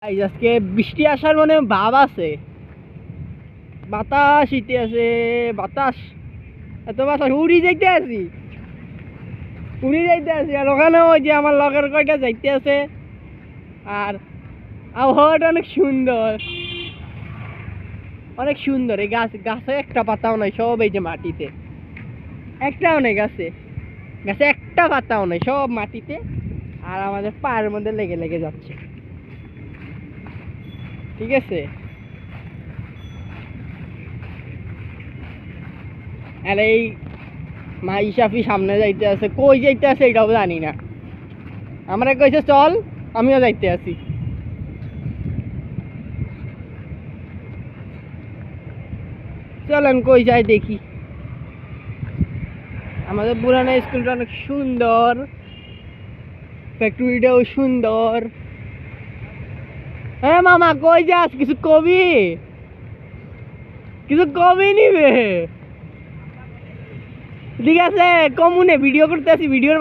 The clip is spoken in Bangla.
আজকে বৃষ্টি আসার মনে ভাব আছে, বাতাস ইতে আছে, বাতাস এত বাতাস উড়ি যাইতে আছি আর ওখানে ওই যে আমার লগের কয়টা যাইতে আছে। আর আবহাওয়াটা অনেক সুন্দর, অনেক সুন্দর। এই গাছে একটা পাতাও নাই, সব এই যে মাটিতে, একটাও নেই গাছে, গাছে একটা পাতাও নেই, সব মাটিতে। আর আমাদের পায়ের মধ্যে লেগে লেগে যাচ্ছে, ঠিক আছে। আর এই মাইশাফি সামনে যাইতে আছে, কই যাইতে আছে এটাও জানি না। আমরা কইছে চল, আমিও যাইতে আছি। চলেন কই যাই দেখি। আমাদের পুরানো স্কুলটা অনেক সুন্দর, ফ্যাক্টরিটাও সুন্দর। হ্যাঁ মামা কই যাস, কিছু কবি, কিছু কবি নিবে? ঠিক আছে কমুনে ভিডিও করতে আছি, ভিডিওর